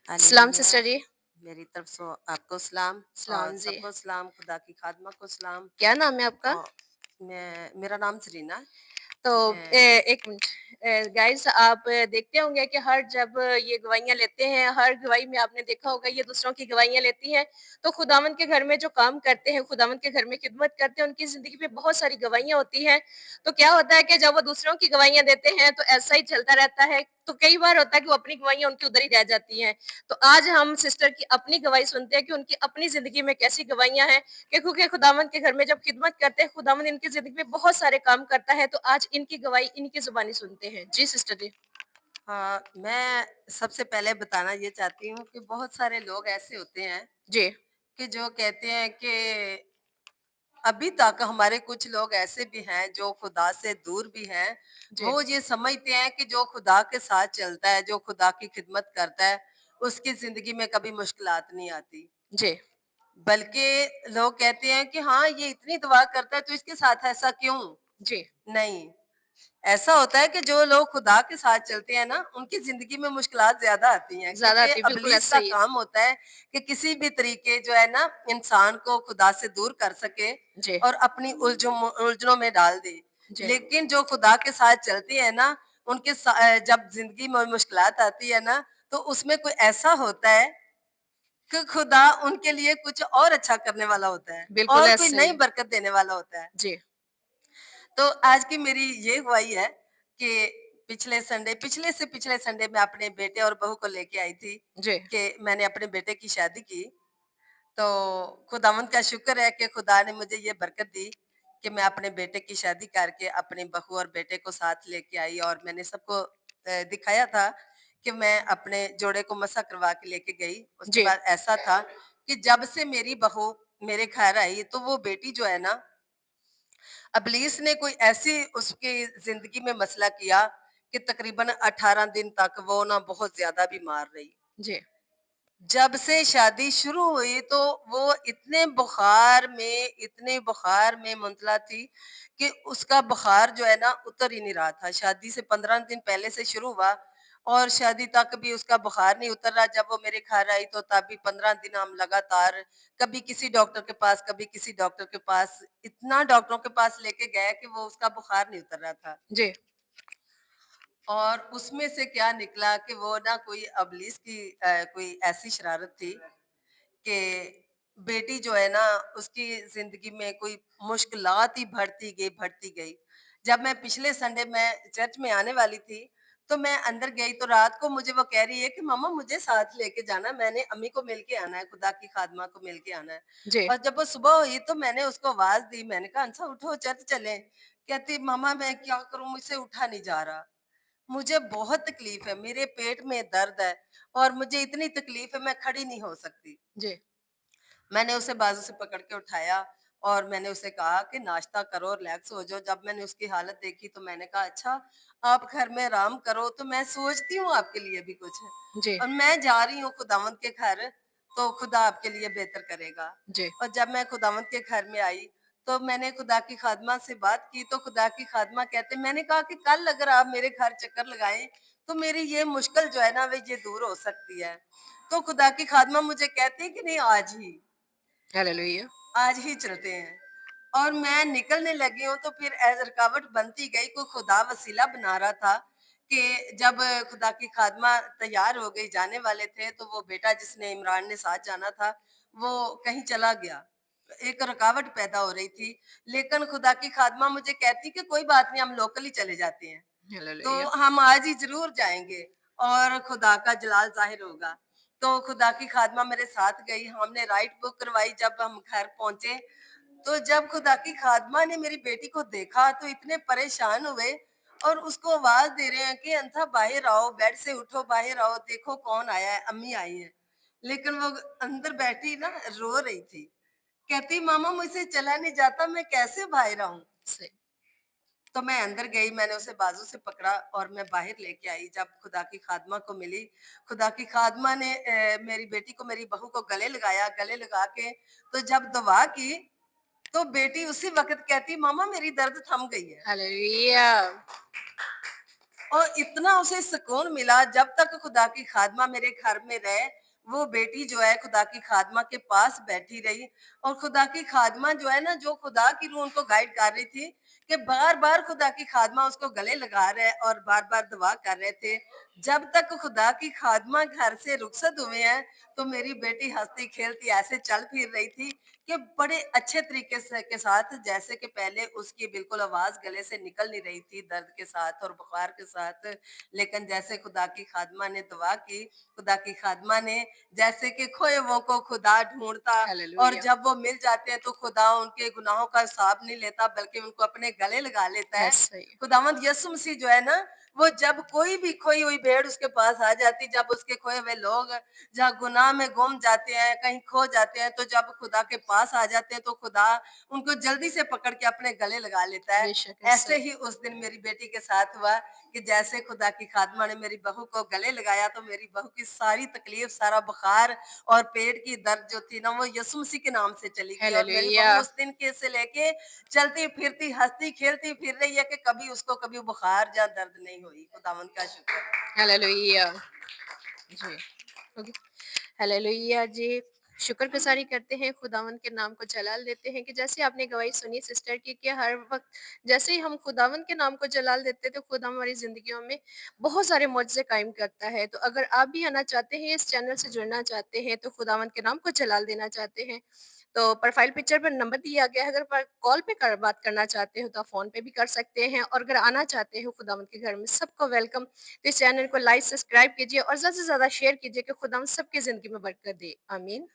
सलाम hallelujah. Sister जी। मेरी तरफ से आपको सलाम और सलाम जी। सबको सलाम, खुदा की खादमा को सलाम। क्या नाम है आपका? और मेरा नाम सरीना है। तो मैं 1 मिनट। गाइस आप देखते होंगे कि हर जब ये गवाहियाँ लेते हैं, हर गवाही में आपने देखा होगा ये दूसरों की गवाहियाँ लेती हैं, तो खुदावंद के घर में जो काम करते हैं, खुदावंद के घर में खिदमत करते हैं, उनकी ज़िंदगी में बहुत सारी गवाहियाँ होती हैं। तो क्या होता है कि जब वो दूसरों की गवाहियाँ देते हैं, तो ऐसा ही चलता रहता है। तो कई बार होता है कि वो अपनी गवाहियाँ उनकी उधर ही रह जाती हैं। तो आज हम सिस्टर की अपनी गवाही सुनते हैं कि उनकी अपनी ज़िंदगी में कैसी गवाहियाँ हैं कि क्योंकि खुदावंद के घर में जब खिदमत करते हैं, खुदावंद इनकी ज़िंदगी में बहुत सारे काम करता है, तो आज इनकी गवाही इनकी ज़ुबानी सुनते हैं। जी सिस्टर जी। हाँ, मैं सबसे पहले बताना ये चाहती हूँ कि बहुत सारे लोग ऐसे होते हैं जी, कि जो कहते हैं कि अभी तक हमारे कुछ लोग ऐसे भी हैं जो खुदा से दूर भी हैं। जी, वो ये समझते हैं कि जो खुदा के साथ चलता है, जो खुदा की खिदमत करता है, उसकी ज़िंदगी में कभी मुश्किलात नहीं आती। जी, बल्कि लोग कहते हैं कि हाँ, ये इतनी दुआ करता है तो इसके साथ ऐसा क्यों? जी। नहीं, ऐसा होता है कि जो लोग खुदा के साथ चलते हैं ना, उनकी ज़िंदगी में मुश्किलात ज़्यादा आती हैं ज़्यादा क्योंकि आती है, बिल्कुल इब्लीस ऐसा का ही है। काम होता है कि किसी भी तरीके जो है ना इंसान को खुदा से दूर कर सके जी, और अपनी उलझनों में डाल दे। जी, लेकिन जो खुदा के साथ चलते हैं ना, जब ज़िंदगी में मुश्किलात आती है ना, तो उसमें कोई ऐसा होता है कि खुदा उनके लिए कुछ और अच्छा करने वाला होता है बिल्कुल और कोई ऐसे नई ही। बरकत देने वाला होता है। जी, तो आज की मेरी ये गवाही है कि पिछले से पिछले संडे मैं अपने बेटे और बहू को लेके आई थी जी, कि मैंने अपने बेटे की शादी की। तो खुदावंद का शुक्र है कि खुदा ने मुझे ये बरकत दी कि मैं अपने बेटे की शादी करके अपनी बहू और बेटे को साथ लेके आई और मैंने सबको दिखाया था कि मैं अपने जोड़े को मसा करवा के लेके गई। उसके जी, बाद ऐसा था कि जब से मेरी बहू मेरे घर आई तो वो बेटी जो है ना, इब्लीस ने कोई ऐसी उसकी ज़िंदगी में मसला किया कि तकरीबन 18 दिन तक वो ना बहुत ज़्यादा बीमार रही। जी, जब से शादी शुरू हुई तो वो इतने बुखार में मुंतला थी कि उसका बुखार जो है ना उतर ही नहीं रहा था। शादी से 15 दिन पहले से शुरू हुआ और शादी तक भी उसका बुखार नहीं उतर रहा। जब वो मेरे घर आई तो तब भी 15 दिन हम लगातार कभी किसी डॉक्टर के पास, कभी किसी डॉक्टर के पास, इतना डॉक्टरों के पास लेके गए कि वो उसका बुखार नहीं उतर रहा था। जी, और उसमें से क्या निकला कि वो ना कोई इब्लीस की कोई ऐसी शरारत थी कि बेटी जो है ना उसकी जिंदगी में कोई मुश्किलात ही बढ़ती गई। जब मैं पिछले संडे में चर्च में आने वाली थी तो मैं अंदर गई तो रात को मुझे वो कह रही है कि मम्मा मुझे साथ लेके जाना, मैंने अम्मी को मिल के आना है, खुदा की खादमा को मिल के आना है। जी, और जब वो सुबह हुई तो मैंने उसको आवाज दी, मैंने कहा अंसा उठो चर्च चले। कहती मम्मा मैं क्या करूं, मुझसे उठा नहीं जा रहा। मुझे बहुत तकलीफ है, मेरे पेट में दर्द है और मुझे इतनी तकलीफ है मैं खड़ी नहीं हो सकती। जी, मैंने उसे बाजू से पकड़ के उठाया और मैंने उसे कहा कि नाश्ता करो, रिलैक्स हो जाओ। जब मैंने उसकी हालत देखी तो मैंने कहा अच्छा आप घर में आराम करो तो मैं सोचती हूँ आपके लिए भी कुछ है। जी, और मैं जा रही हूँ खुदावंत के घर, तो खुदा आपके लिए बेहतर करेगा। जी, और जब मैं खुदावंत के घर में आई तो मैंने खुदा की खादमा से बात की तो खुदा की खादमा कहते, मैंने कहा कि कल अगर आप मेरे घर चक्कर लगाएं तो मेरी ये मुश्किल जो है ना वे ये दूर हो सकती है। तो खुदा की खादमा मुझे कहते हैं कि नहीं हालेलुया। आज ही चलते हैं। और मैं निकलने लगी हूँ तो फिर रुकावट बनती गई, कोई खुदा वसीला बना रहा था कि जब खुदा की खादमा तैयार हो गई जाने वाले थे तो वो बेटा जिसने इमरान ने साथ जाना था वो कहीं चला गया। एक रुकावट पैदा हो रही थी, लेकिन खुदा की खादमा मुझे कहती कि कोई बात नहीं, हम लोकल ही चले जाते हैं। तो हालेलुया। हम आज ही ज़रूर जाएँगे और खुदा का जलाल ज़ाहिर होगा। तो खुदा की खादमा मेरे साथ गई, हमने राइड बुक करवाई। जब हम घर पहुँचे, तो जब खुदा की खादमा ने मेरी बेटी को देखा तो इतने परेशान हुए और उसको आवाज़ दे रहे हैं कि अंथा बाहर आओ, बेड से उठो, बाहर आओ, देखो कौन आया है, अम्मी आई हैं। लेकिन वो अंदर बैठी ना रो रही थी। कहती मामा मुझसे चला नहीं जाता, मैं कैसे बाहर आऊँ? सही। तो मैं अंदर गई, मैंने उसे बाजू से पकड़ा और मैं बाहर लेके आई। जब खुदा की खादमा को मिली, खुदा की खादमा ने मेरी बेटी को, मेरी बहू को गले लगाया। गले लगा के तो जब दुआ की, तो बेटी उसी वक़्त कहती, "मामा मेरी दर्द थम गई है।" हालेलुया। और इतना उसे सुकून मिला जब तक खुदा की खादमा मेरे घर में रहे, वो बेटी जो है खुदा की खादमा के पास बैठी रही और खुदा की खादमा जो है ना, जो खुदा की रूह उनको गाइड कर रही थी कि बार-बार खुदा की खादमा उसको गले लगा रहे और बार-बार दुआ कर रहे थे। जब तक खुदा की खादमा घर से रुखसत हुए हैं, तो मेरी बेटी हँसती-खेलती ऐसे चल फिर रही थी कि बड़े अच्छे तरीके से के साथ, जैसे कि पहले उसकी बिल्कुल आवाज़ गले से निकल नहीं रही थी दर्द के साथ और बुखार के साथ। लेकिन जैसे खुदा की खादमा ने दुआ की, खुदा की खादमा ने जैसे कि खोए हुओं को खुदा ढूँढता और हालेलुया! जब वो मिल जाते हैं तो खुदा उनके गुनाहों का हिसाब नहीं लेता बल्कि उनको अपने गले लगा लेता है। ऐसा ही। खुदावंद यीशु मसीह जो है ना, वो जब कोई भी खोई हुई भेड़ उसके पास आ जाती, जब उसके खोए हुए लोग जहाँ गुनाह में गुम जाते हैं, कहीं खो जाते हैं, तो जब खुदा के पास आ जाते हैं, तो खुदा उनको जल्दी से पकड़ के अपने गले लगा लेता है। बेशक ऐसा ऐसे ही। ही उस दिन मेरी बेटी के साथ हुआ कि जैसे खुदा की खादमा ने मेरी बहू को गले लगाया, तो मेरी बहू की सारी तकलीफ, सारा बुखार और पेट की दर्द जो थी ना, वो यीशु मसीह के नाम से चली गई और मेरी हालेलुया! बहू उस दिन के से लेके चलती-फिरती, हँसती-खेलती फिर रही है कि कभी उसको कभी बुखार या दर्द नहीं हुई। खुदावंद का शुक्र है। हालेलुया! जी। ओके। हालेलुया जी। शुक्रगुज़ारी करते हैं, खुदावंद के नाम को जलाल देते हैं कि जैसे आपने गवाही सुनी सिस्टर की कि हर वक़्त जैसे ही हम खुदावंद के नाम को जलाल देते हैं, तो खुदा हमारी ज़िंदगियों में बहुत सारे मुआज़े कायम करता है। तो अगर आप भी आना चाहते हैं, इस चैनल से जुड़ना चाहते हैं, तो खुदावंद के नाम को जलाल देना चाहते हैं, तो प्रोफ़ाइल पिक्चर पर नंबर दिया गया है, अगर पर कॉल पे कर बात करना चाहते हो, तो आप फ़ोन पे भी कर सकते हैं और अगर आना चाहते हो खुदावंद के घर में, सबको वेलकम। तो इस चैनल को लाइक, सब्सक्राइब कीजिए और ज़्यादा से ज़्यादा शेयर कीजिए कि खुदा हम सबकी ज़िंदगी में बरकत दे। आमीन।